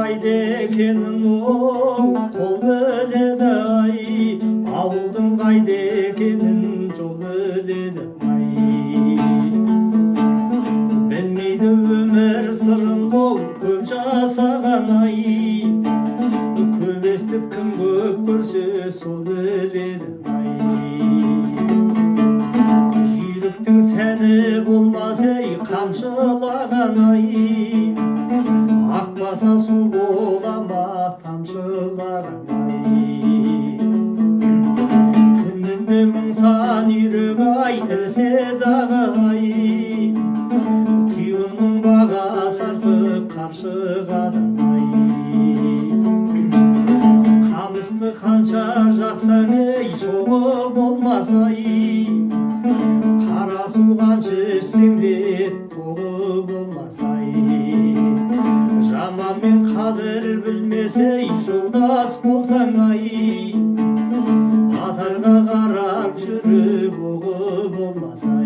қайда екенін ол қол біледі ай, ауылдың қайда екенін жол біледі ай. Білмейді өмір сырын ол көп жасаған ай, көп естіп кім көп көрсе сол біледі ай. Жүйріктің сәні болмас ей қамшылаған ай, ақбаса су бола ма тамшылаған ай. Күніне мың сан үйрек ай ілсе дағы ай, түйенің бағасы артық қаршығадан ай. Қамысты қанша жақсаң ей шоғы болмас ай, қара су қанша ішсең де тоғы болмас ай. Жаманмен қадір білмесе жолдас болсаң ай, атарға қарап жүріп оғы болмас ай.